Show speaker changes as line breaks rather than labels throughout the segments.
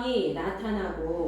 영광이 나타나고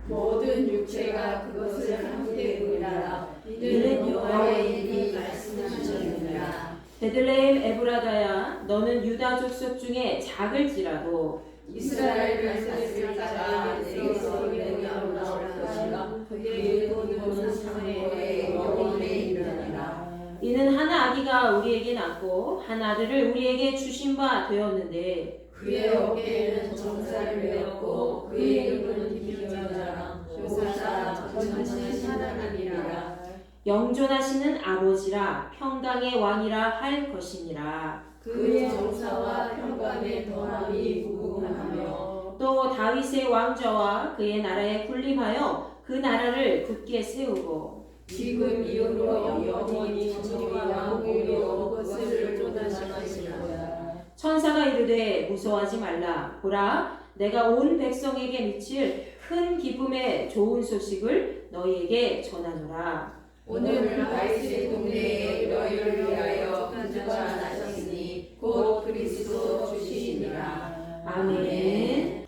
모든 육체가 그것을 함께 보리라.
이는
여호와의 입이 말씀하셨느니라.
베들레헴 에브라다야 너는 유다 족속 중에 작을지라도
이스라엘 백성의 자가 내게서 영향을 나올 것이라. 그의 이름은 상고의 영원에 이르리라.
이는 한 아기가 우리에게 낳고 한 아들을 우리에게 주신 바 되었는데
그의 어깨에는 정사를 메었고 그의 이름은 기묘자라. 교사라 전능하신 하나님이라.
영존하시는 아버지라 평강의 왕이라 할 것이니라.
그의 정사와 평강의 더함이 무궁하며
또 다윗의 왕좌와 그의 나라에 군림하여 그 나라를 굳게 세우고
지금 이후로 영원히 진리와 왕국으로 그것을 쫓아나가시리라.
천사가 이르되 무서워하지 말라. 보라 내가 온 백성에게 미칠 큰 기쁨의 좋은 소식을 너희에게 전하노라.
오늘 다윗의 동네에 너희를 위하여 간주가 나셨으니 곧 그리스도 주시니라.
아멘.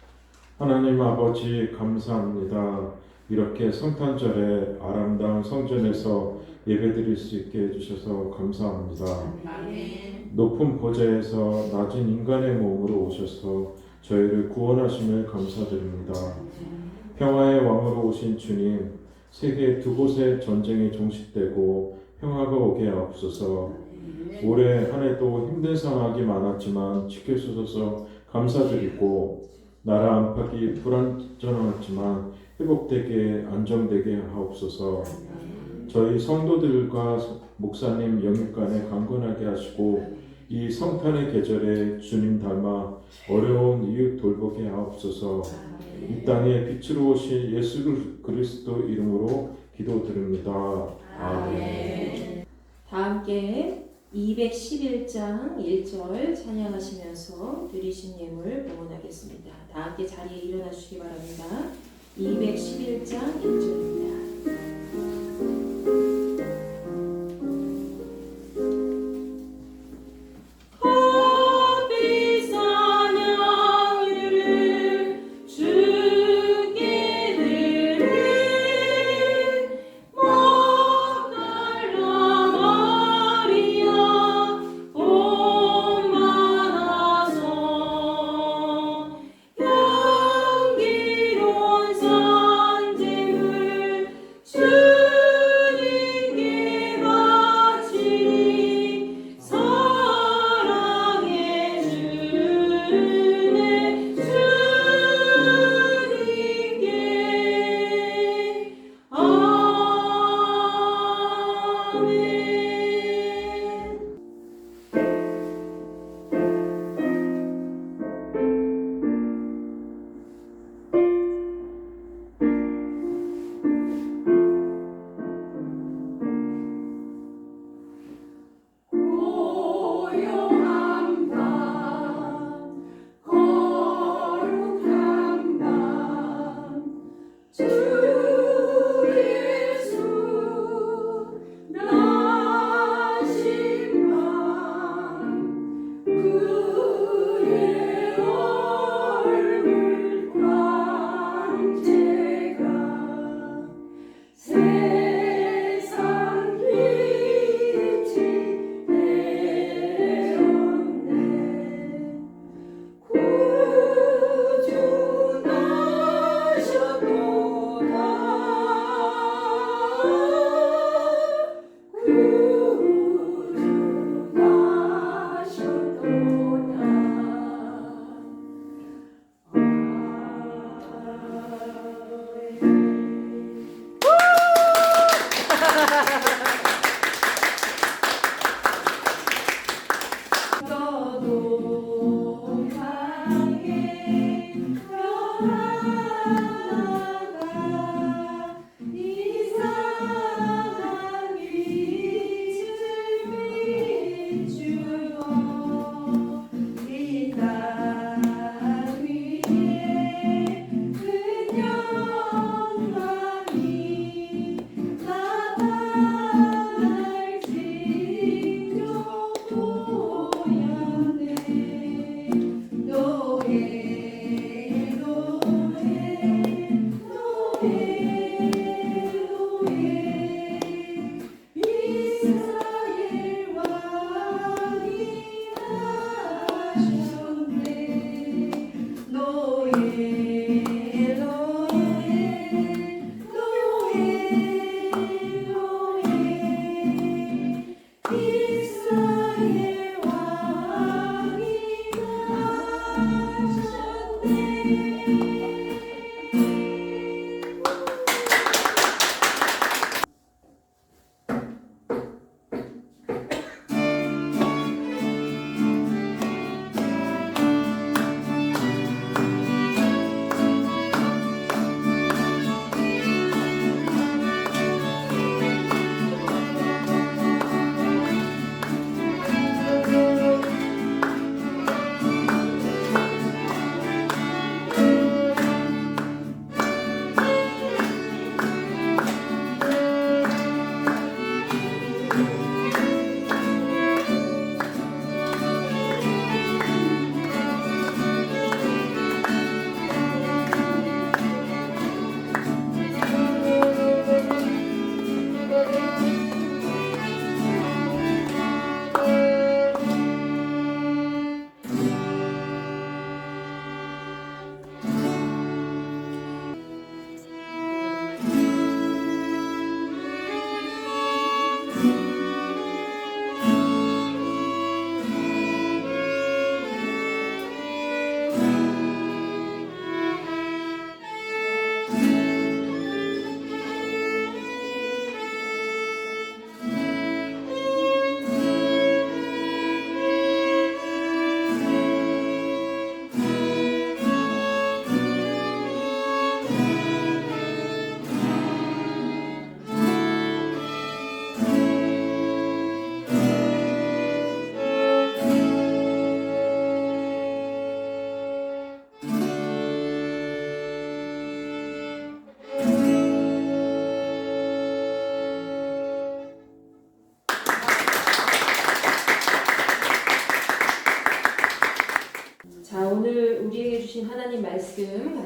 하나님 아버지 감사합니다. 이렇게 성탄절에 아름다운 성전에서 예배드릴 수 있게 해주셔서 감사합니다.
아멘.
높은 보좌에서 낮은 인간의 몸으로 오셔서 저희를 구원하심을 감사드립니다. 평화의 왕으로 오신 주님, 세계 두 곳의 전쟁이 종식되고 평화가 오게 하옵소서. 올해 한 해도 힘든 상황이 많았지만 지켜주셔서 감사드리고 나라 안팎이 불안정하지만 회복되게 안정되게 하옵소서. 저희 성도들과 목사님 영육간에 강건하게 하시고 이 성탄의 계절에 주님 닮아 어려운 이웃 돌보게 하옵소서. 이 땅에 빛으로 오신 예수 그리스도 이름으로 기도드립니다. 아멘.
다 함께 211장 1절 찬양하시면서 드리신 예물 봉헌하겠습니다. 다 함께 자리에 일어나 주시기 바랍니다. 211장 1절입니다.
향기로운 산재물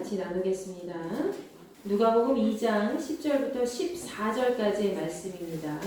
같이 나누겠습니다. 누가복음 2장 10절부터 14절까지의 말씀입니다.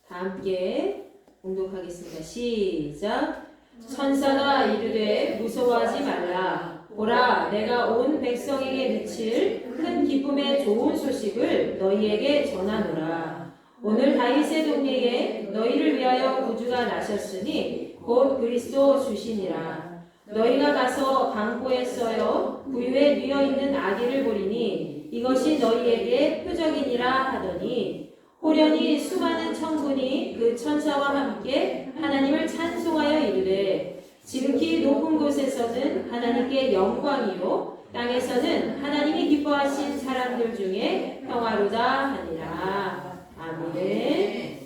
다 함께 봉독하겠습니다. 시작. 천사가 이르되 무서워하지 말라. 보라, 내가 온 백성에게 미칠 큰 기쁨의 좋은 소식을 너희에게 전하노라. 오늘 다윗의 동네에 너희를 위하여 구주가 나셨으니 곧 그리스도 주시니라. 너희가 가서 강포에 쏘여 구유에 뉘어 있는 아기를 보리니 이것이 너희에게 표적이니라 하더니 호련히 수많은 천군이 그 천사와 함께 하나님을 찬송하여 이르되 지극히 높은 곳에서는 하나님께 영광이요 땅에서는 하나님이 기뻐하신 사람들 중에 평화로다 하니라. 아멘.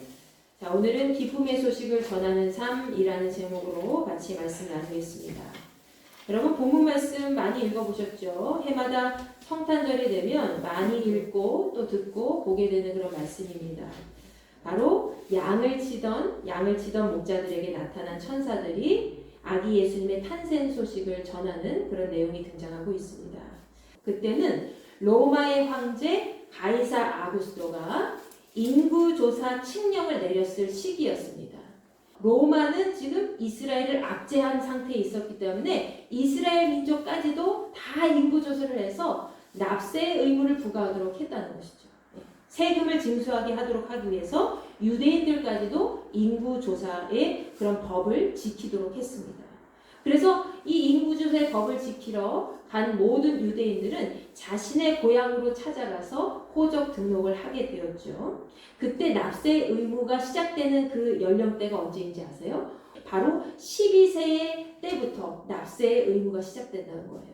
자, 오늘은 기쁨의 소식을 전하는 삶이라는 제목으로 같이 말씀 나누겠습니다. 여러분 본문 말씀 많이 읽어보셨죠? 해마다 성탄절이 되면 많이 읽고 또 듣고 보게 되는 그런 말씀입니다. 바로 양을 치던 목자들에게 나타난 천사들이 아기 예수님의 탄생 소식을 전하는 그런 내용이 등장하고 있습니다. 그때는 로마의 황제 가이사 아구스토가 인구조사 칙령을 내렸을 시기였습니다. 로마는 지금 이스라엘을 압제한 상태에 있었기 때문에 이스라엘 민족까지도 다 인구조사를 해서 납세 의무를 부과하도록 했다는 것이죠. 세금을 징수하게 하도록 하기 위해서 유대인들까지도 인구조사의 그런 법을 지키도록 했습니다. 그래서 이 인구조사의 법을 지키러 간 모든 유대인들은 자신의 고향으로 찾아가서 호적 등록을 하게 되었죠. 그때 납세 의무가 시작되는 그 연령대가 언제인지 아세요? 바로 12세의 때부터 납세의 의무가 시작된다는 거예요.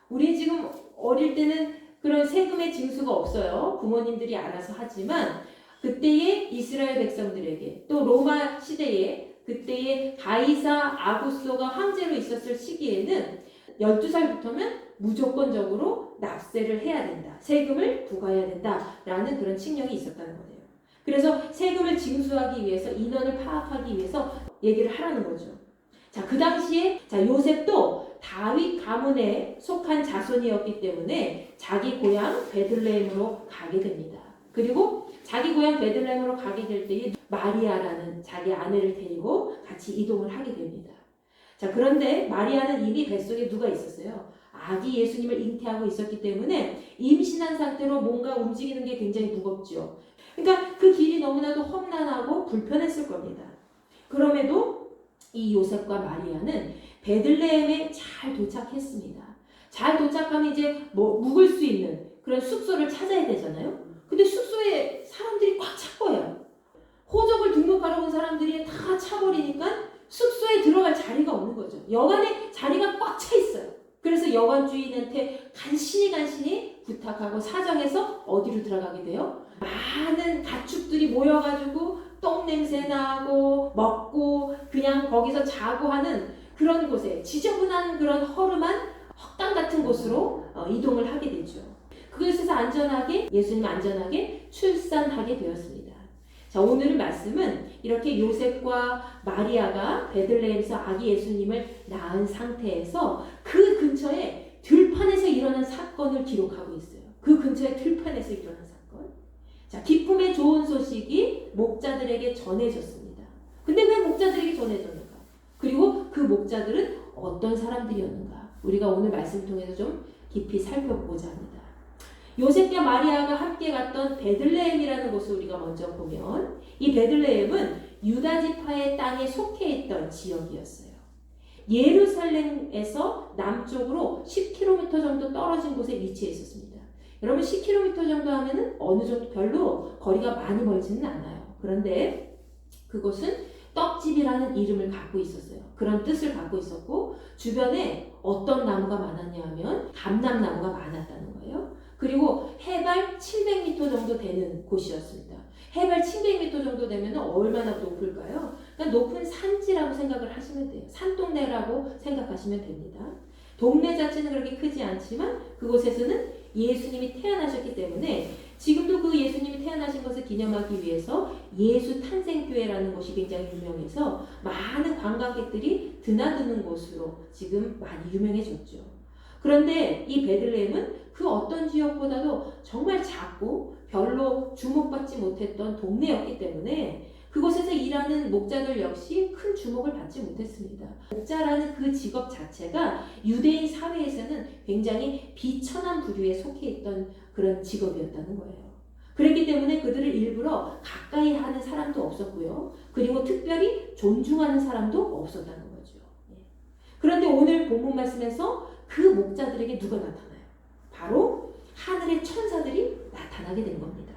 우리 지금 어릴 때는 그런 세금의 징수가 없어요. 부모님들이 알아서 하지만 그때의 이스라엘 백성들에게 또 로마 시대에 그때의 가이사 아구스토가 황제로 있었을 시기에는 12살부터는 무조건적으로 납세를 해야 된다. 세금을 부과해야 된다라는 그런 칙령이 있었다는 거예요. 그래서 세금을 징수하기 위해서 인원을 파악하기 위해서 얘기를 하라는 거죠. 자, 그 당시에 요셉도 다윗 가문에 속한 자손이었기 때문에 자기 고향 베들레헴으로 가게 됩니다. 그리고 자기 고향 베들레헴으로 가게 될 때에 마리아라는 자기 아내를 데리고 같이 이동을 하게 됩니다. 자, 그런데 마리아는 이미 뱃속에 누가 있었어요? 아기 예수님을 잉태하고 있었기 때문에 임신한 상태로 뭔가 움직이는 게 굉장히 무겁죠. 그러니까 그 길이 너무나도 험난하고 불편했을 겁니다. 그럼에도 이 요셉과 마리아는 베들레헴에 잘 도착했습니다. 잘 도착하면 이제 묵을 수 있는 그런 숙소를 찾아야 되잖아요. 근데 숙소에 사람들이 꽉 차 거예요. 호적을 등록하러 온 사람들이 다 차버리니까 숙소에 들어갈 자리가 없는 거죠. 여관에 자리가 꽉 차 있어요. 그래서 여관 주인한테 간신히 부탁하고 사정해서 어디로 들어가게 돼요? 많은 가축들이 모여가지고 똥 냄새 나고 먹고 그냥 거기서 자고 하는 그런 곳에 지저분한 그런 허름한 헛강 같은 곳으로 이동을 하게 되죠. 그곳에서 예수님 안전하게 출산하게 되었습니다. 자, 오늘 말씀은 이렇게 요셉과 마리아가 베들레헴에서 아기 예수님을 낳은 상태에서 그 근처에 들판에서 일어난 사건을 기록하고 있어요. 그 근처에 들판에서 일어난 사건. 자, 기쁨의 좋은 소식이 목자들에게 전해졌습니다. 근데 왜 목자들에게 전해졌는가? 그리고 그 목자들은 어떤 사람들이었는가? 우리가 오늘 말씀을 통해서 좀 깊이 살펴보고자 합니다. 요셉과 마리아가 함께 갔던 베들레헴이라는 곳을 우리가 먼저 보면 이 베들레헴은 유다 지파의 땅에 속해 있던 지역이었어요. 예루살렘에서 남쪽으로 10km 정도 떨어진 곳에 위치해 있었습니다. 여러분 10km 정도 하면은 어느 정도 별로 거리가 많이 멀지는 않아요. 그런데 그곳은 떡집이라는 이름을 갖고 있었어요. 그런 뜻을 갖고 있었고 주변에 어떤 나무가 많았냐 하면 감람나무가 많았다는 거예요. 그리고 해발 700m 정도 되는 곳이었습니다. 해발 700m 정도 되면 얼마나 높을까요? 그러니까 높은 산지라고 생각을 하시면 돼요. 산동네라고 생각하시면 됩니다. 동네 자체는 그렇게 크지 않지만 그곳에서는 예수님이 태어나셨기 때문에 지금도 그 예수님이 태어나신 것을 기념하기 위해서 예수 탄생교회라는 곳이 굉장히 유명해서 많은 관광객들이 드나드는 곳으로 지금 많이 유명해졌죠. 그런데 이 베들레헴은 그 어떤 지역보다도 정말 작고 별로 주목받지 못했던 동네였기 때문에 그곳에서 일하는 목자들 역시 큰 주목을 받지 못했습니다. 목자라는 그 직업 자체가 유대인 사회에서는 굉장히 비천한 부류에 속해 있던 그런 직업이었다는 거예요. 그렇기 때문에 그들을 일부러 가까이 하는 사람도 없었고요. 그리고 특별히 존중하는 사람도 없었다는 거죠. 그런데 오늘 본문 말씀에서 그 목자들에게 누가 나타나요? 바로 하늘의 천사들이 나타나게 된 겁니다.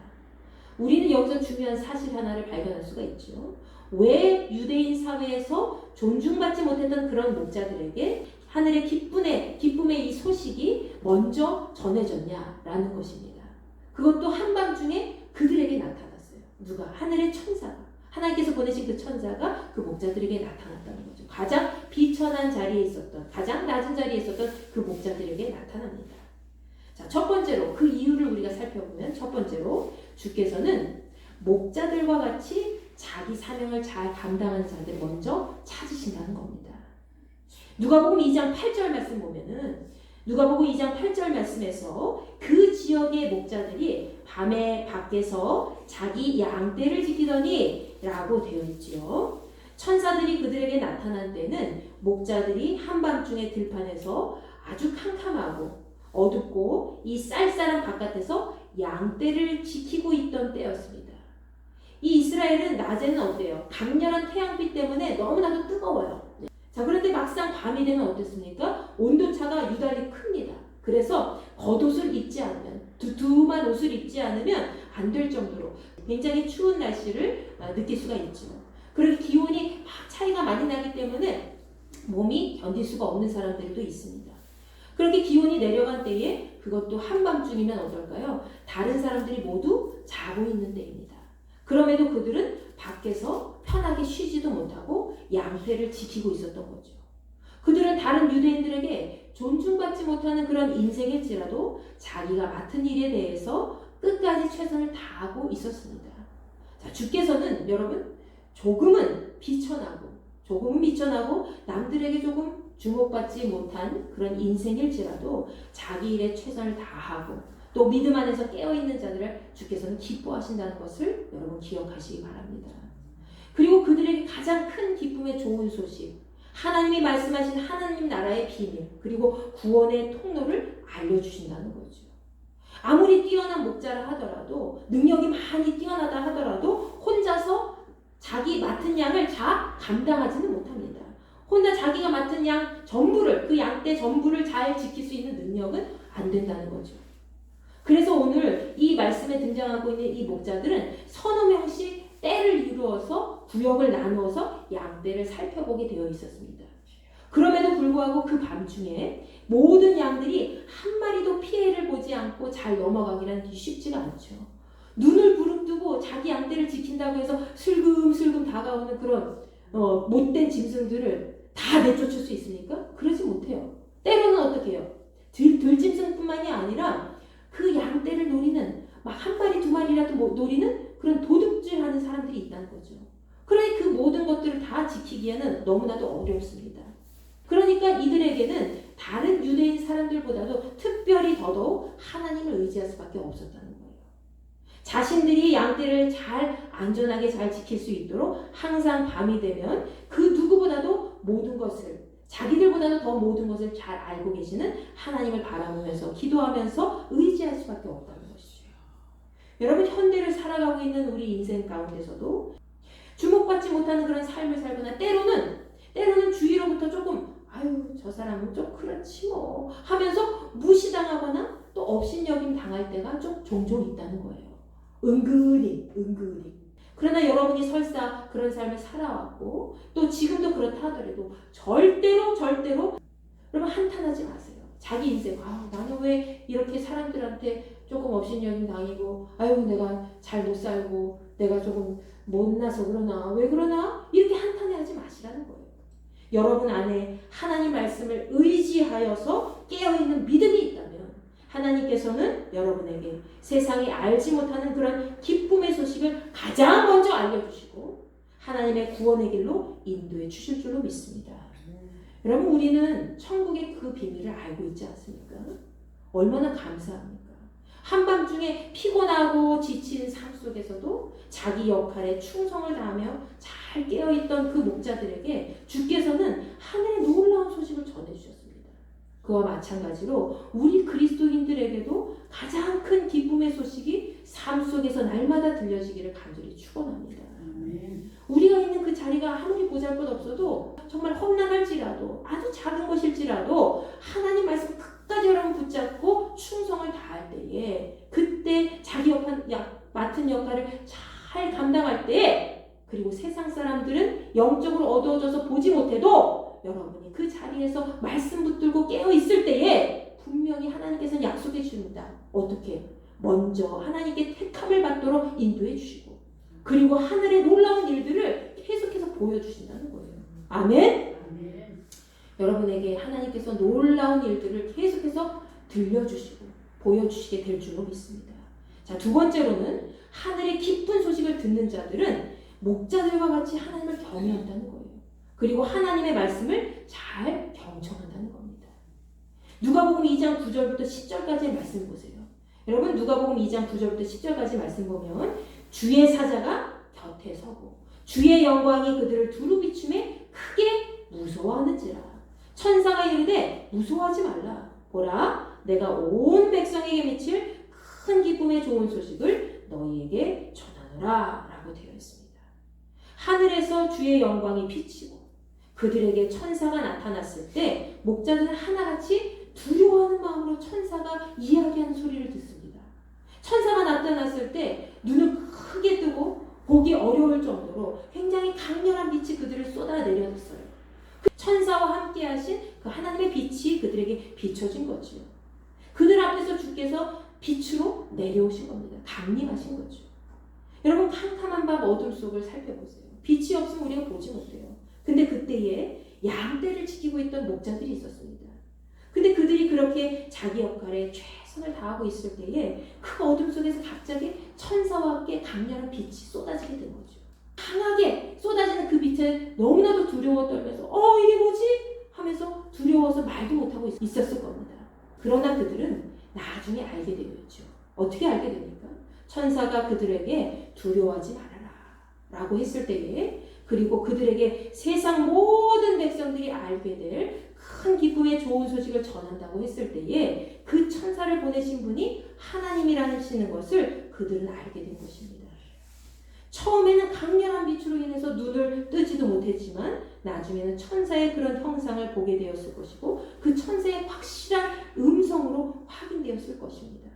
우리는 여기서 중요한 사실 하나를 발견할 수가 있죠. 왜 유대인 사회에서 존중받지 못했던 그런 목자들에게 하늘의 기쁨의 이 소식이 먼저 전해졌냐라는 것입니다. 그것도 한밤중에 그들에게 나타났어요. 누가? 하늘의 천사가. 하나님께서 보내신 그 천사가 그 목자들에게 나타났다는 거죠. 가장 비천한 자리에 있었던, 가장 낮은 자리에 있었던 그 목자들에게 나타납니다. 자, 첫 번째로 그 이유를 우리가 살펴보면 첫 번째로 주께서는 목자들과 같이 자기 사명을 잘 감당하는 자들 먼저 찾으신다는 겁니다. 누가복음 2장 8절 말씀 보면은 누가복음 2장 8절 말씀에서 그 지역의 목자들이 밤에 밖에서 자기 양떼를 지키더니 라고 되어 있지요. 천사들이 그들에게 나타난 때는 목자들이 한밤중에 들판에서 아주 캄캄하고 어둡고 이 쌀쌀한 바깥에서 양떼를 지키고 있던 때였습니다. 이 이스라엘은 낮에는 어때요? 강렬한 태양빛 때문에 너무나도 뜨거워요. 자, 그런데 막상 밤이 되면 어떻습니까? 온도차가 유달리 큽니다. 그래서 겉옷을 입지 않으면, 두툼한 옷을 입지 않으면 안 될 정도로 굉장히 추운 날씨를 느낄 수가 있죠. 그리고 기온이 막 차이가 많이 나기 때문에 몸이 견딜 수가 없는 사람들도 있습니다. 그렇게 기온이 내려간 때에 그것도 한밤중이면 어떨까요? 다른 사람들이 모두 자고 있는 때입니다. 그럼에도 그들은 밖에서 편하게 쉬지도 못하고 양떼를 지키고 있었던 거죠. 그들은 다른 유대인들에게 존중받지 못하는 그런 인생일지라도 자기가 맡은 일에 대해서 끝까지 최선을 다하고 있었습니다. 자, 주께서는 여러분 조금은 비천하고 남들에게 조금 주목받지 못한 그런 인생일지라도 자기 일에 최선을 다하고 또 믿음 안에서 깨어있는 자들을 주께서는 기뻐하신다는 것을 여러분 기억하시기 바랍니다. 그리고 그들에게 가장 큰 기쁨의 좋은 소식, 하나님이 말씀하신 하나님 나라의 비밀, 그리고 구원의 통로를 알려주신다는 거죠. 아무리 뛰어난 목자라 하더라도, 능력이 많이 뛰어나다 하더라도 혼자서 자기 맡은 양을 다 감당하지는 못합니다. 혼자 자기가 맡은 양 전부를, 그 양떼 전부를 잘 지킬 수 있는 능력은 안 된다는 거죠. 그래서 오늘 이 말씀에 등장하고 있는 이 목자들은 서너 명씩 떼를 이루어서 구역을 나누어서 양떼를 살펴보게 되어 있었습니다. 그럼에도 불구하고 그 밤중에 모든 양들이 한 마리도 피해를 보지 않고 잘 넘어가기란 쉽지가 않죠. 눈을 부릅뜨고 자기 양떼를 지킨다고 해서 슬금슬금 다가오는 그런 못된 짐승들을 다 내쫓을 수 있습니까? 그러지 못해요. 때로는 어떻게 해요? 들짐승뿐만이 아니라 그 양떼를 노리는 막 한 마리 두 마리라도 노리는 그런 도둑질하는 사람들이 있다는 거죠. 그러니 그 모든 것들을 다 지키기에는 너무나도 어렵습니다. 그러니까 이들에게는 다른 유대인 사람들보다도 특별히 더더욱 하나님을 의지할 수밖에 없었다는 거예요. 자신들이 양떼를 안전하게 잘 지킬 수 있도록 항상 밤이 되면 그 누구보다도 모든 것을, 자기들보다도 더 모든 것을 잘 알고 계시는 하나님을 바라보면서 기도하면서 의지할 수밖에 없다는 것이죠. 여러분, 현대를 살아가고 있는 우리 인생 가운데서도 주목받지 못하는 그런 삶을 살거나 때로는 주위로부터 조금 저 사람은 좀 그렇지 뭐 하면서 무시당하거나 또 업신여김 당할 때가 좀 종종 있다는 거예요. 은근히. 그러나 여러분이 설사 그런 삶을 살아왔고 또 지금도 그렇다 하더라도 절대로 여러분 한탄하지 마세요. 자기 인생, 나는 왜 이렇게 사람들한테 조금 업신여김 당이고 내가 잘 못 살고 내가 조금 못나서 그러나 왜 그러나 이렇게 한탄해하지 마시라는 거예요. 여러분 안에 하나님 말씀을 의지하여서 깨어있는 믿음이 있다면 하나님께서는 여러분에게 세상이 알지 못하는 그런 기쁨의 소식을 가장 먼저 알려주시고 하나님의 구원의 길로 인도해 주실 줄로 믿습니다. 여러분 우리는 천국의 그 비밀을 알고 있지 않습니까? 얼마나 감사합니까? 한밤중에 피곤하고 지친 삶 속에서도 자기 역할에 충성을 다하며 잘 깨어있던 그 목자들에게 주께서는 하늘의 놀라운 소식을 전해주셨습니다. 그와 마찬가지로 우리 그리스도인들에게도 가장 큰 기쁨의 소식이 삶 속에서 날마다 들려지기를 간절히 축원합니다. 우리가 있는 그 자리가 아무리 보잘것없어도 정말 험난할지라도 아주 작은 것일지라도 하나님 말씀 끝까지 여러분 붙잡고 충성을 다할 때에 그때 자기 맡은 역할을 잘 감당할 때 그리고 세상 사람들은 영적으로 어두워져서 보지 못해도 여러분이 그 자리에서 말씀 붙들고 깨어 있을 때에 분명히 하나님께서는 약속해 주십니다. 어떻게? 먼저 하나님께 택함을 받도록 인도해 주시고 그리고 하늘의 놀라운 일들을 계속해서 보여주신다는 거예요. 아멘? 여러분에게 하나님께서 놀라운 일들을 계속해서 들려주시고 보여주시게 될 줄로 믿습니다. 자, 두 번째로는 하늘의 기쁜 소식을 듣는 자들은 목자들과 같이 하나님을 경외한다는 거예요. 그리고 하나님의 말씀을 잘 경청한다는 겁니다. 누가복음 2장 9절부터 10절까지의 말씀 보세요. 여러분 누가복음 2장 9절부터 10절까지 말씀 보면 주의 사자가 곁에 서고 주의 영광이 그들을 두루 비춤에 크게 무서워하는지라. 천사가 이르되 무서워하지 말라. 보라 내가 온 백성에게 미칠 큰 기쁨의 좋은 소식을 너희에게 전하노라 라고 되어 있습니다. 하늘에서 주의 영광이 비치고 그들에게 천사가 나타났을 때 목자들은 하나같이 두려워하는 마음으로 천사가 이야기하는 소리를 듣습니다. 천사가 나타났을 때 눈을 크게 뜨고 보기 어려울 정도로 굉장히 강렬한 빛이 그들을 쏟아내렸어요. 그 천사와 함께 하신 그 하나님의 빛이 그들에게 비춰진 거죠. 그들 앞에서 주께서 빛으로 내려오신 겁니다. 강림하신 거죠. 여러분 캄캄한 밤 어둠 속을 살펴보세요. 빛이 없으면 우리가 보지 못해요. 근데 그때에 양떼를 지키고 있던 목자들이 있었습니다. 근데 그들이 그렇게 자기 역할에 최선을 다하고 있을 때에 그 어둠 속에서 갑자기 천사와 함께 강렬한 빛이 쏟아지게 된 거죠. 강하게 쏟아지는 그 빛에 너무나도 두려워 떨면서 이게 뭐지? 하면서 두려워서 말도 못하고 있었을 겁니다. 그러나 그들은 나중에 알게 되었죠. 어떻게 알게 됩니까? 천사가 그들에게 두려워하지 말아라 라고 했을 때에 그리고 그들에게 세상 모든 백성들이 알게 될 큰 기쁨의 좋은 소식을 전한다고 했을 때에 그 천사를 보내신 분이 하나님이라는 것을 그들은 알게 된 것입니다. 처음에는 강렬한 빛으로 인해서 눈을 뜨지도 못했지만 나중에는 천사의 그런 형상을 보게 되었을 것이고 그 천사의 확실한 음성으로 확인되었을 것입니다.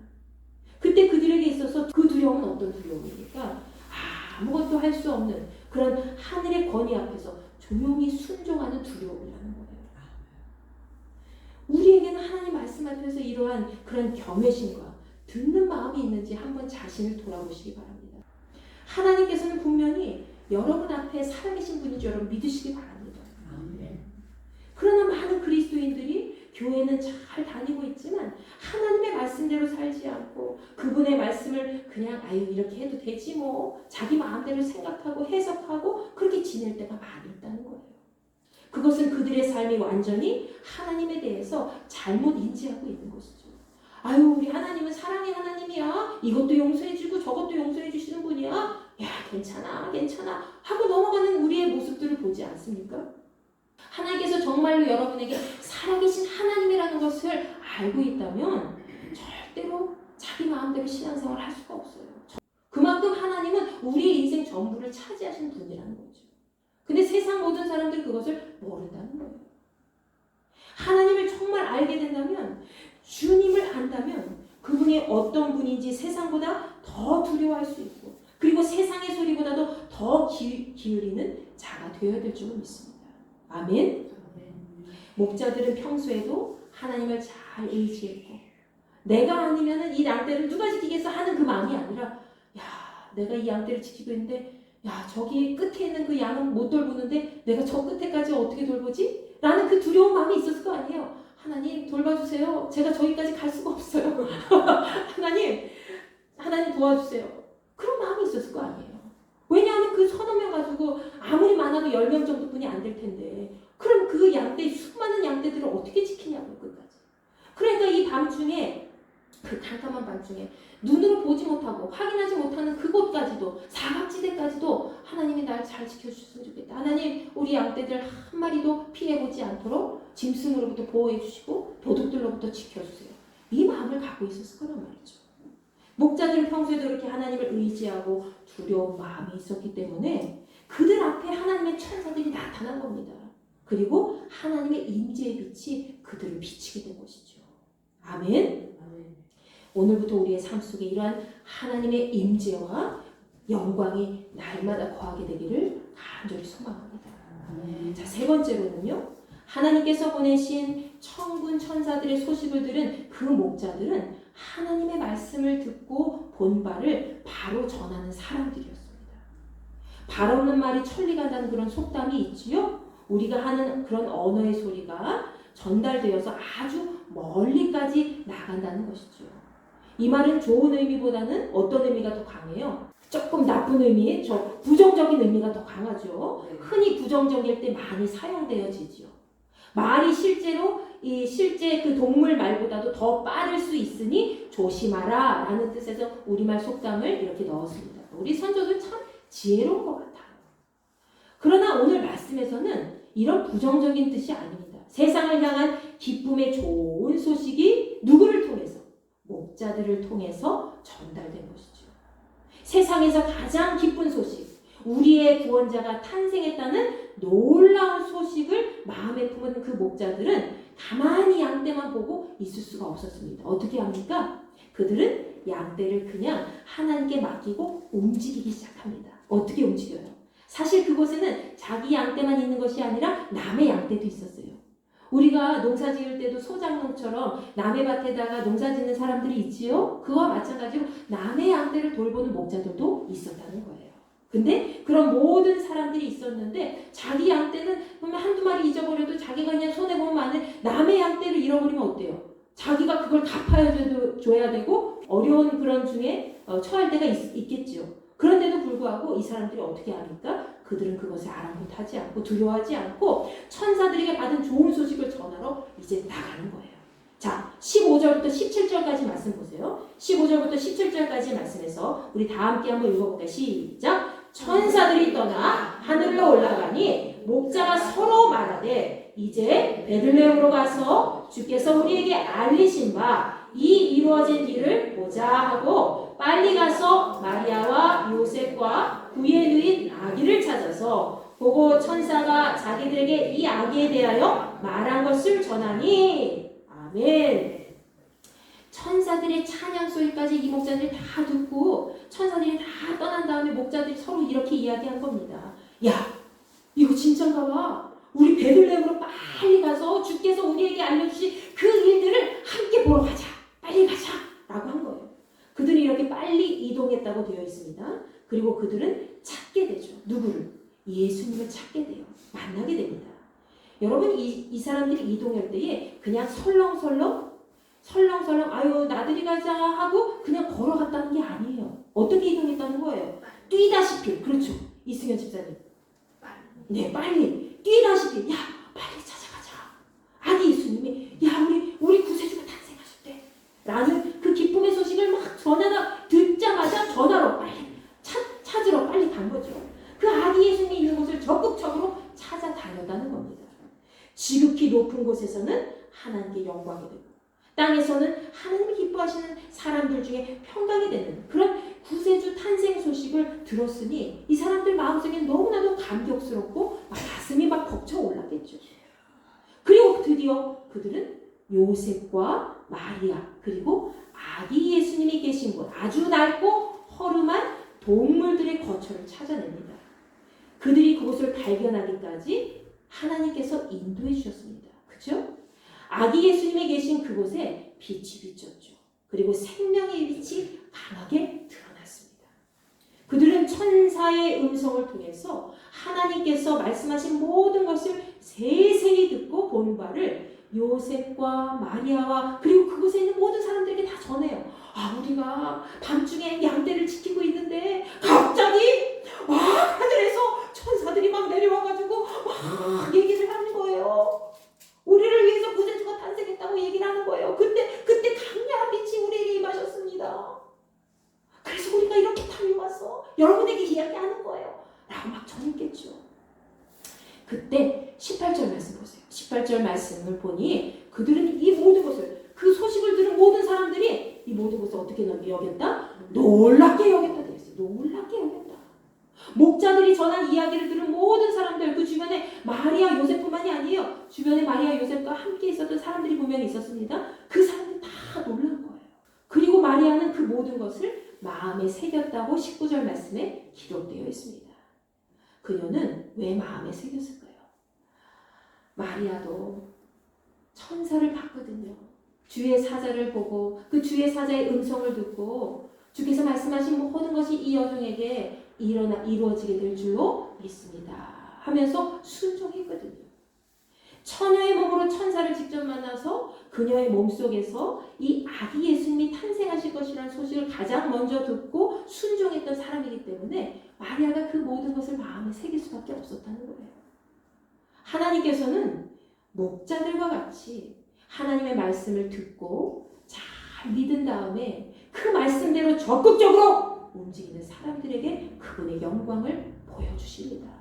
그때 그들에게 있어서 그 두려움은 어떤 두려움입니까? 아무것도 할 수 없는 그런 하늘의 권위 앞에서 조용히 순종하는 두려움이라는 거예요. 우리에게는 하나님 말씀 앞에서 이러한 그런 경외심과 듣는 마음이 있는지 한번 자신을 돌아보시기 바랍니다. 하나님께서는 분명히 여러분 앞에 살아계신 분인 줄 여러분 믿으시기 바랍니다. 그러나 많은 그리스도인들이 교회는 잘 다니고 있지만 하나님의 말씀대로 살지 않고 그분의 말씀을 그냥 이렇게 해도 되지 뭐 자기 마음대로 생각하고 해석하고 그렇게 지낼 때가 많이 있다는 거예요. 그것은 그들의 삶이 완전히 하나님에 대해서 잘못 인지하고 있는 것이죠. 우리 하나님은 사랑의 하나님이야. 이것도 용서해주고 저것도 용서해주시는 분이야. 야 괜찮아 하고 넘어가는 우리의 모습들을 보지 않습니까? 하나님께서 정말로 여러분에게 살아계신 하나님이라는 것을 알고 있다면 절대로 자기 마음대로 신앙생활을 할 수가 없어요. 그만큼 하나님은 우리의 인생 전부를 차지하신 분이라는 거죠. 근데 세상 모든 사람들은 그것을 모른다는 거예요. 하나님을 정말 알게 된다면 주님을 안다면 그분이 어떤 분인지 세상보다 더 두려워할 수 있고 그리고 세상의 소리보다도 더 기울이는 자가 되어야 될 줄로 믿습니다. 아멘. 목자들은 평소에도 하나님을 잘 의지했고 내가 아니면은 이 양떼를 누가 지키겠어 하는 그 마음이 아니라 내가 이 양떼를 지키고 있는데 저기 끝에 있는 그 양은 못 돌보는데 내가 저 끝에까지 어떻게 돌보지? 라는 그 두려운 마음이 있었을 거 아니에요. 하나님 돌봐주세요. 제가 저기까지 갈 수가 없어요. 하나님 도와주세요. 그런 마음이 있었을 거 아니에요. 왜냐하면 그 서너 명 가지고 아무리 많아도 10명 정도뿐이 안 될 텐데 그럼 그 양떼, 수많은 양떼들을 어떻게 지키냐고요, 끝까지. 그러니까 이 밤중에, 그 캄캄한 밤중에 눈으로 보지 못하고 확인하지 못하는 그곳까지도, 사각지대까지도 하나님이 날 잘 지켜주셨으면 좋겠다. 하나님, 우리 양떼들 한 마리도 피해보지 않도록 짐승으로부터 보호해 주시고 도둑들로부터 지켜주세요. 이 마음을 갖고 있었을 거란 말이죠. 목자들은 평소에도 이렇게 하나님을 의지하고 두려운 마음이 있었기 때문에 그들 앞에 하나님의 천사들이 나타난 겁니다. 그리고 하나님의 임재의 빛이 그들을 비치게 된 것이죠. 아멘. 오늘부터 우리의 삶 속에 이러한 하나님의 임재와 영광이 날마다 거하게 되기를 간절히 소망합니다. 자, 세 번째로는요. 하나님께서 보내신 천군 천사들의 소식을 들은 그 목자들은 하나님의 말씀을 듣고 본 바를 바로 전하는 사람들이었습니다. 발 없는 말이 천리간다는 그런 속담이 있지요. 우리가 하는 그런 언어의 소리가 전달되어서 아주 멀리까지 나간다는 것이죠. 이 말은 좋은 의미보다는 어떤 의미가 더 강해요? 조금 나쁜 의미, 부정적인 의미가 더 강하죠. 흔히 부정적일 때 많이 사용되어지죠. 말이 실제 그 동물 말보다도 더 빠를 수 있으니 조심하라 라는 뜻에서 우리말 속담을 이렇게 넣었습니다. 우리 선조들 참 지혜로운 것 같아요. 그러나 오늘 말씀에서는 이런 부정적인 뜻이 아닙니다. 세상을 향한 기쁨의 좋은 소식이 누구를 통해서? 목자들을 통해서 전달된 것이죠. 세상에서 가장 기쁜 소식, 우리의 구원자가 탄생했다는 놀라운 소식을 마음에 품은 그 목자들은 가만히 양떼만 보고 있을 수가 없었습니다. 어떻게 합니까? 그들은 양떼를 그냥 하나님께 맡기고 움직이기 시작합니다. 어떻게 움직여요? 사실 그곳에는 자기 양떼만 있는 것이 아니라 남의 양떼도 있었어요. 우리가 농사 지을 때도 소작농처럼 남의 밭에다가 농사 짓는 사람들이 있지요? 그와 마찬가지로 남의 양떼를 돌보는 목자들도 있었다는 거예요. 근데 그런 모든 사람들이 있었는데 자기 양떼는 한두 마리 잊어버려도 자기가 그냥 손해보면 안 돼. 남의 양떼를 잃어버리면 어때요? 자기가 그걸 갚아줘야 되고 어려운 그런 중에 처할 때가 있겠지요. 그런데도 불구하고 이 사람들이 어떻게 합니까? 그들은 그것을 아랑곳하지 않고 두려워하지 않고 천사들에게 받은 좋은 소식을 전하러 이제 나가는 거예요. 자, 15절부터 17절까지 말씀 보세요. 15절부터 17절까지 말씀에서 우리 다 함께 한번 읽어볼까요? 시작! 천사들이 떠나 하늘로 올라가니 목자가 서로 말하되 이제 베들레헴으로 가서 주께서 우리에게 알리신 바 이 이루어진 일을 보자 하고 빨리 가서 마리아와 요셉과 그의 누인 아기를 찾아서 보고 천사가 자기들에게 이 아기에 대하여 말한 것을 전하니 아멘. 천사들의 찬양 소리까지 이 목자들이 다 듣고 천사들이 다 떠난 다음에 목자들이 서로 이렇게 이야기한 겁니다. 야, 이거 진짠가 봐. 우리 베들레헴으로 빨리 가서 주께서 우리에게 알려주신 그 일들을 함께 보러 가자. 빨리 가자. 라고 한 거예요. 그들이 이렇게 빨리 이동했다고 되어 있습니다. 그리고 그들은 찾게 되죠. 누구를? 예수님을 찾게 돼요. 만나게 됩니다. 여러분 이 사람들이 이동할 때에 그냥 설렁설렁 아유 나들이 가자 하고 그냥 걸어갔다는 게 아니에요. 어떻게 이동했다는 거예요? 뛰다시피. 그렇죠. 이승현 집사님. 네, 빨리 뛰다시피. 야, 빨리 찾아가자. 아기 예수님이 야 우리 구세주가 탄생하셨대. 라는 그 기쁨의 소식을 막 듣자마자 전화로 빨리 찾으러 빨리 간 거죠. 그 아기 예수님이 있는 곳을 적극적으로 찾아다녔다는 겁니다. 지극히 높은 곳에서는 하나님께 영광이 되고 땅에서는 하나님이 기뻐하시는 사람들 중에 평강이 되는 그런 구세주 탄생 소식을 들었으니 이 사람들 마음속에 너무나도 감격스럽고 가슴이 막 벅차 올랐겠죠. 그리고 드디어 그들은 요셉과 마리아 그리고 아기 예수님이 계신 곳 아주 낡고 허름한 동물들의 거처를 찾아냅니다. 그들이 그곳을 발견하기까지 하나님께서 인도해 주셨습니다. 그렇죠? 아기 예수님이 계신 그곳에 빛이 비쳤죠. 그리고 생명의 빛이 강하게 드러났습니다. 그들은 천사의 음성을 통해서 하나님께서 말씀하신 모든 것을 세세히 듣고 본 바를 요셉과 마리아와 그리고 그곳에 있는 모든 사람들에게 다 전해요. 아, 우리가 밤중에 양떼를 지키고 있는데 갑자기 하늘에서 천사들이 막 내려와가지고 막 얘기를 하는 거예요. 여러분에게 이야기하는 거예요. 라고 막 전했겠죠. 그때 18절 말씀 보세요. 18절 말씀을 보니 그들은 이 모든 것을, 그 소식을 들은 모든 사람들이 이 모든 것을 어떻게 여겼다? 놀랍게 여겼다 되어 있어요. 놀랍게 여겼다. 목자들이 전한 이야기를 들은 모든 사람들, 그 주변에 마리아 요셉뿐만이 아니에요. 주변에 마리아 요셉과 함께 있었던 사람들이 분명히 있었습니다. 그 사람들이 다 놀란 거예요. 그리고 마리아는 그 모든 것을 마음에 새겼다고 19절 말씀에 기록되어 있습니다. 그녀는 왜 마음에 새겼을까요? 마리아도 천사를 봤거든요. 주의 사자를 보고 그 주의 사자의 음성을 듣고 주께서 말씀하신 모든 것이 이 여종에게 이루어지게 될 줄로 믿습니다 하면서 순종했거든요. 처녀의 몸으로 천사를 직접 만나서 그녀의 몸속에서 이 아기 예수님이 탄생하실 것이라는 소식을 가장 먼저 듣고 순종했던 사람이기 때문에 마리아가 그 모든 것을 마음에 새길 수밖에 없었다는 거예요. 하나님께서는 목자들과 같이 하나님의 말씀을 듣고 잘 믿은 다음에 그 말씀대로 적극적으로 움직이는 사람들에게 그분의 영광을 보여주십니다.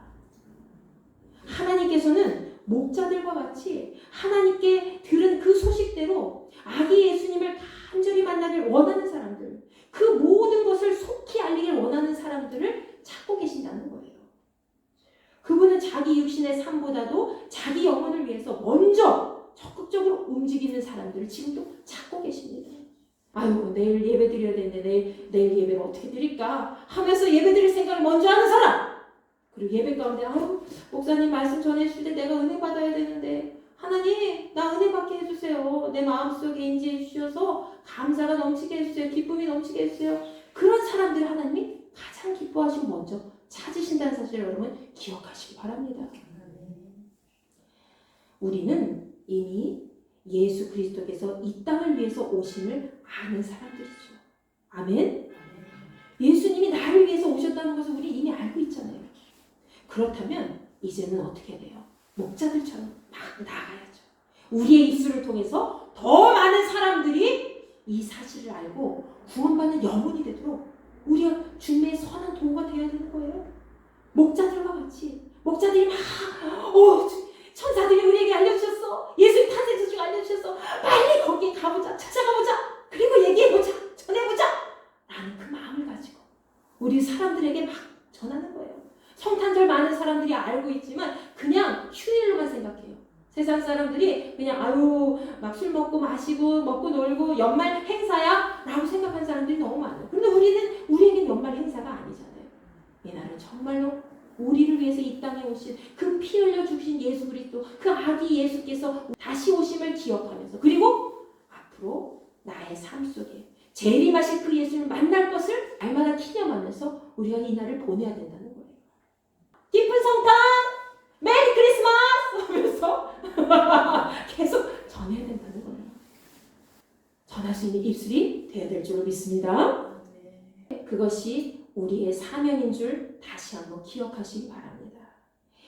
하나님께서는 목자들과 같이 하나님께 들은 그 소식대로 아기 예수님을 간절히 만나길 원하는 사람들, 그 모든 것을 속히 알리길 원하는 사람들을 찾고 계신다는 거예요. 그분은 자기 육신의 삶보다도 자기 영혼을 위해서 먼저 적극적으로 움직이는 사람들을 지금도 찾고 계십니다. 아유, 내일 예배 드려야 되는데 내일 예배를 어떻게 드릴까 하면서 예배 드릴 생각을 먼저 하는 사람, 그리고 예배 가운데 아유, 목사님 말씀 전해주실 때 내가 은혜 받아야 되는데 하나님 나 은혜 받게 해주세요. 내 마음속에 인지해 주셔서 감사가 넘치게 해주세요. 기쁨이 넘치게 해주세요. 그런 사람들 하나님이 가장 기뻐하시고 먼저 찾으신다는 사실을 여러분 기억하시기 바랍니다. 우리는 이미 예수 그리스도께서 이 땅을 위해서 오심을 아는 사람들이죠. 아멘? 예수님이 나를 위해서 오셨다는 것을 우리 이미 알고 있잖아요. 그렇다면 이제는 어떻게 돼요? 목자들처럼 막 나가야죠. 우리의 입술을 통해서 더 많은 사람들이 이 사실을 알고 구원받는 영혼이 되도록 우리가 주님의 선한 도구가 되어야 되는 거예요. 목자들과 같이 목자들이 막 천사들이 우리에게 알려주셨어. 예수님 탄생 소식 알려주셨어. 빨리 거기에 가보자. 찾아가보자. 그리고 얘기해보자. 전해보자. 라는 그 마음을 가지고 우리 사람들에게 막 전하는 거예요. 성탄절 많은 사람들이 알고 있지만 그냥 휴일로만 생각해요. 세상 사람들이 그냥 아유 막 술 먹고 마시고 먹고 놀고 연말 행사야 라고 생각하는 사람들이 너무 많아요. 그런데 우리에겐 연말 행사가 아니잖아요. 이날은 정말로 우리를 위해서 이 땅에 오신 그 피 흘려 주신 예수 그리스도, 그 아기 예수께서 다시 오심을 기억하면서, 그리고 앞으로 나의 삶 속에 재림하실 그 예수를 만날 것을 날마다 기념하면서 우리가 이 날을 보내야 된다는 거예요. 기쁜 성탄! 메리 크리스마스! 하면서 계속 전해야 된다는 거예요. 전할 수 있는 입술이 되어야 될 줄로 믿습니다. 그것이 우리의 사명인 줄 다시 한번 기억하시기 바랍니다.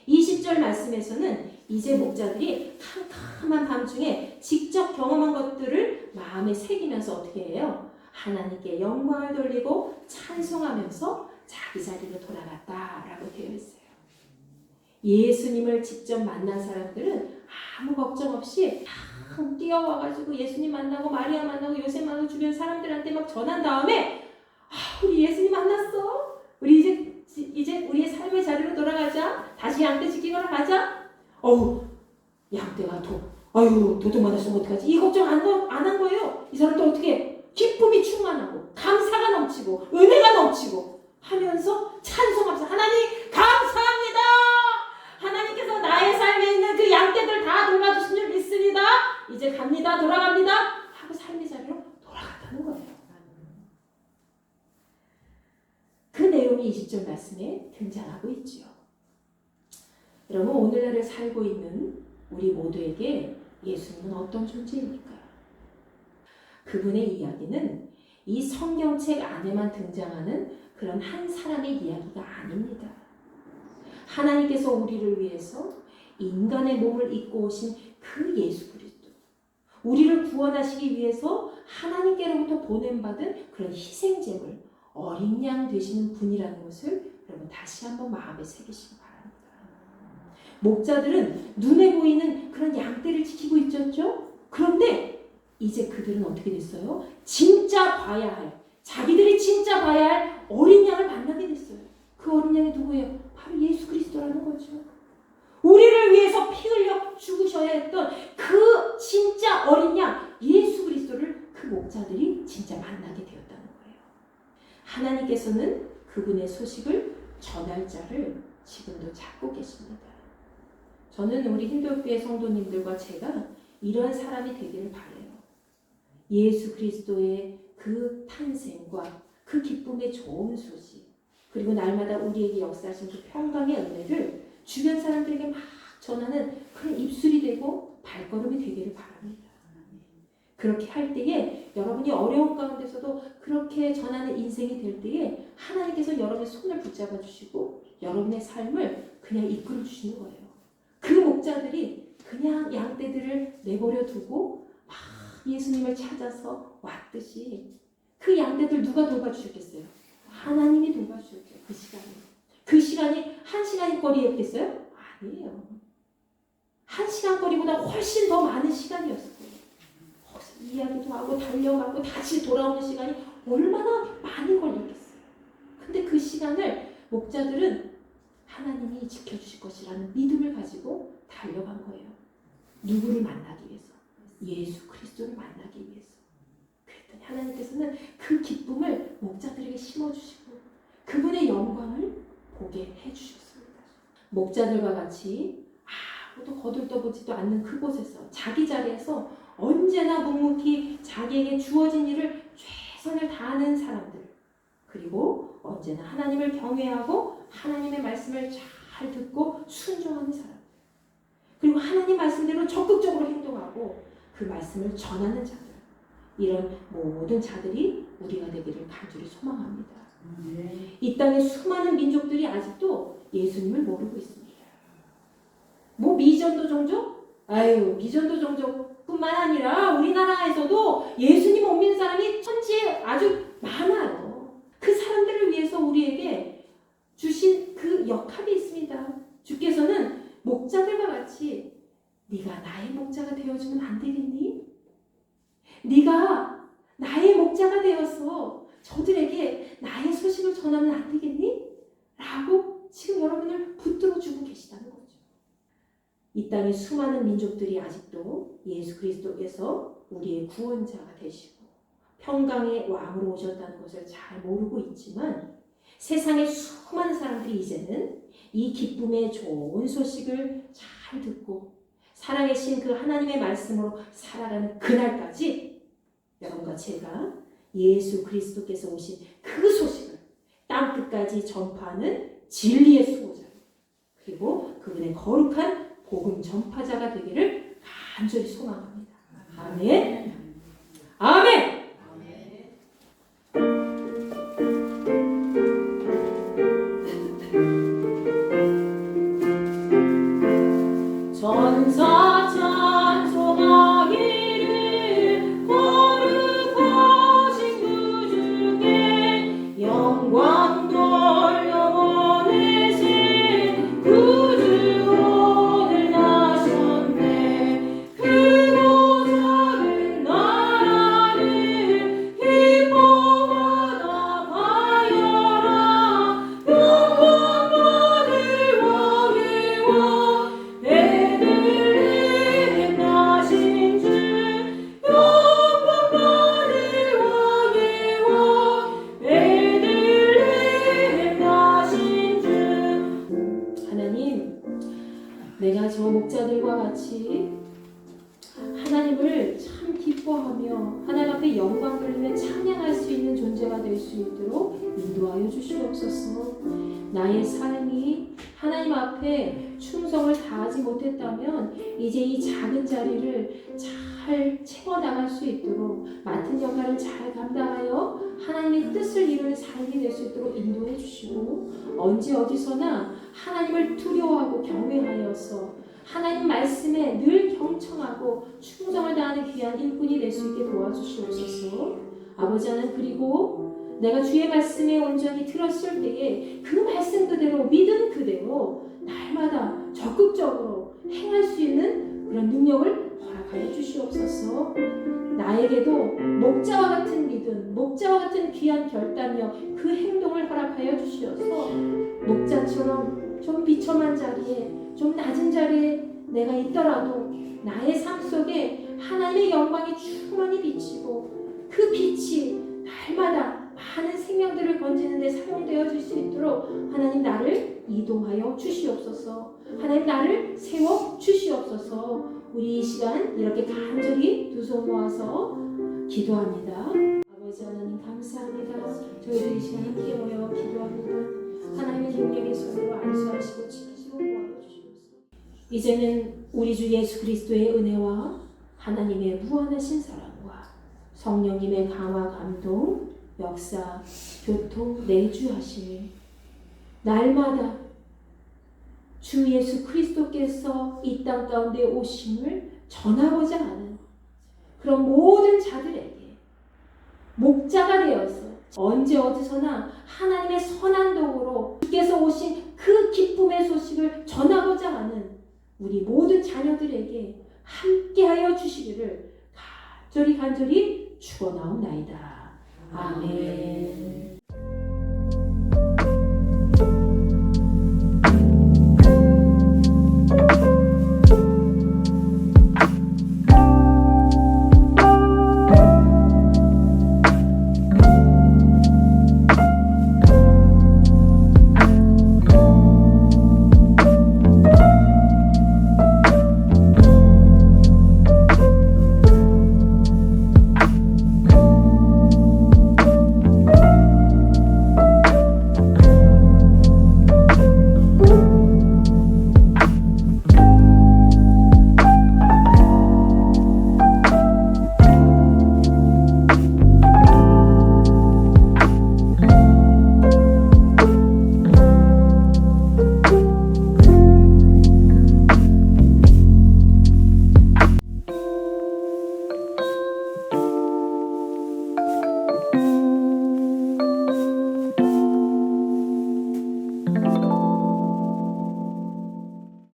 20절 말씀에서는 이제 목자들이 캄캄한 밤중에 직접 경험한 것들을 마음에 새기면서 어떻게 해요? 하나님께 영광을 돌리고 찬송하면서 자기 자리로 돌아갔다라고 되어 있어요. 예수님을 직접 만난 사람들은 아무 걱정 없이 막 뛰어와가지고 예수님 만나고 마리아 만나고 요셉 만나고 주변 사람들한테 막 전한 다음에 우리 예수님 만났어. 우리 이제 우리의 삶의 자리로 돌아가자. 다시 양떼 지키거나 가자. 양떼가 도둑 맞았으면 어떡하지? 이 걱정 안 한 거예요. 이 사람도 어떻게 기쁨이 충만하고 감사가 넘치고 은혜가 넘치고 하면서 찬송하면서 하나님 감사합니다. 하나님께서 나의 삶에 있는 그 양떼들 다 돌봐주신 줄 믿습니다. 이제 갑니다. 돌아갑니다. 하고 삶의 자리로 돌아갔다는 거예요. 그 내용이 20절 말씀에 등장하고 있죠. 여러분, 오늘날을 살고 있는 우리 모두에게 예수님은 어떤 존재입니까? 그분의 이야기는 이 성경책 안에만 등장하는 그런 한 사람의 이야기가 아닙니다. 하나님께서 우리를 위해서 인간의 몸을 입고 오신 그 예수 그리스도, 우리를 구원하시기 위해서 하나님께로부터 보냄받은 그런 희생제물, 어린 양 되시는 분이라는 것을 여러분 다시 한번 마음에 새기시기 바랍니다. 목자들은 눈에 보이는 그런 양떼를 지키고 있었죠. 그런데 이제 그들은 어떻게 됐어요? 진짜 봐야 할, 자기들이 진짜 봐야 할 어린 양을 만나게 됐어요. 그 어린 양이 누구예요? 바로 예수 그리스도라는 거죠. 우리를 위해서 피 흘려 죽으셔야 했던 그 진짜 어린 양 예수 그리스도를 그 목자들이 진짜 만나게 되었다는 거예요. 하나님께서는 그분의 소식을 전할 자를 지금도 찾고 계십니다. 저는 우리 힌돌교회 성도님들과 제가 이런 사람이 되기를 바라요. 예수 그리스도의 그 탄생과 그 기쁨의 좋은 소식, 그리고 날마다 우리에게 역사하신 그 평강의 은혜를 주변 사람들에게 막 전하는 그런 입술이 되고 발걸음이 되기를 바랍니다. 그렇게 할 때에 여러분이 어려운 가운데서도 그렇게 전하는 인생이 될 때에 하나님께서 여러분의 손을 붙잡아 주시고 여러분의 삶을 그냥 이끌어 주시는 거예요. 그 목자들이 그냥 양떼들을 내버려 두고 막 예수님을 찾아서 왔듯이 그 양떼들 누가 돌봐주셨겠어요? 하나님이 돌봐주셨죠. 그 시간에. 그 시간이 1시간 거리였겠어요? 아니에요. 1시간 거리보다 훨씬 더 많은 시간이었을 거예요. 이야기도 하고 달려가고 다시 돌아오는 시간이 얼마나 많이 걸렸겠어요. 근데 그 시간을 목자들은 하나님이 지켜주실 것이라는 믿음을 가지고 달려간 거예요. 누구를 만나기 위해서? 예수 그리스도를 만나기 위해서. 그랬더니 하나님께서는 그 기쁨을 목자들에게 심어주시고 그분의 영광을 보게 해주셨습니다. 목자들과 같이 아무도 거들떠보지도 않는 그곳에서 자기 자리에서 언제나 묵묵히 자기에게 주어진 일을 최선을 다하는 사람들, 그리고 언제나 하나님을 경외하고 하나님의 말씀을 잘 듣고 순종하는 사람들, 그리고 하나님 말씀대로 적극적으로 행동하고 그 말씀을 전하는 자들, 이런 모든 자들이 우리가 되기를 간절히 소망합니다. 이 땅의 수많은 민족들이 아직도 예수님을 모르고 있습니다. 뭐 미전도 종족? 아유, 미전도 종족뿐만 아니라 우리나라에서도 예수님 못 믿는 사람이 천지에 아주 많아요. 그 사람들을 위해서 우리에게 주신 그 역할이 있습니다. 주께서는 목자들과 같이 네가 나의 목자가 되어주면 안 되겠니? 네가 나의 목자가 되어서 저들에게 나의 소식을 전하면 안 되겠니? 라고 지금 여러분을 붙들어주고 계시다는 거죠. 이 땅의 수많은 민족들이 아직도 예수 그리스도께서 우리의 구원자가 되시고 평강의 왕으로 오셨다는 것을 잘 모르고 있지만 세상의 수많은 사람들이 이제는 이 기쁨의 좋은 소식을 잘 듣고 살아계신 그 하나님의 말씀으로 살아가는 그날까지 여러분과 제가 예수 그리스도께서 오신 그 소식을 땅끝까지 전파하는 진리의 수호자, 그리고 그분의 거룩한 복음 전파자가 되기를 간절히 소망합니다. 아멘. 아멘. 전사 찬송하기를 거룩하신 구주께 영광 돌려 보내신 구주 오늘 나셨네. 크고 작은 나라를 기뻐하다 가여라. 영광 받을 왕의 왕 베들레헴 나신 주, 영광 받을 왕의 왕 베들레헴 나신 주. 하나님, 내가 저 목자들과 같이 하나님을 참 기뻐하며 하나님 앞에 영광 돌리며 찬양할 수 있는 존재가 될 수 있도록 인도하여 주시옵소서. 나의 삶이 하나님 앞에 충성을 다하지 못했다면 이제 이 작은 자리를 잘 채워나갈 수 있도록 맡은 역할을 잘 감당하여 하나님의 뜻을 이루는 삶이 될 수 있도록 인도해 주시고, 언제 어디서나 하나님을 두려워하고 경외하여서 하나님 말씀에 늘 경청하고 충성을 다하는 귀한 일꾼이 될 수 있게 도와주시옵소서. 아버지 하나님, 그리고 내가 주의 말씀에 온전히 들었을 때에 그 말씀 그대로 믿음 그대로 날마다 적극적으로 행할 수 있는 그런 능력을 허락하여 주시옵소서. 나에게도 목자와 같은 믿음, 목자와 같은 귀한 결단력, 그 행동을 허락하여 주시어서 목자처럼 좀 비참한 자리에, 좀 낮은 자리에 내가 있더라도 나의 삶 속에 하나님의 영광이 충만히 비치고 그 빛이 날마다 많은 생명들을 건지는 데 사용되어질 수 있도록 하나님 나를 이동하여 주시옵소서. 하나님 나를 세워 주시옵소서. 우리 이 시간 이렇게 간절히 두 손 모아서 기도합니다. 아버지 하나님 감사합니다. 저희들 이 시간 함께 모여 기도합니다. 하나님의 능력의 손으로 안수하시고 지키시고 보호하여 주시옵소서. 이제는 우리 주 예수 그리스도의 은혜와 하나님의 무한하신 사랑과 성령님의 강화 감동, 역사, 교통, 내주하심이 날마다 주 예수 그리스도께서 이 땅 가운데 오심을 전하고자 하는 그런 모든 자들에게 목자가 되어서 언제 어디서나 하나님의 선한 도구로 주께서 오신 그 기쁨의 소식을 전하고자 하는 우리 모든 자녀들에게 함께하여 주시기를 간절히 축원하옵나이다. 아멘.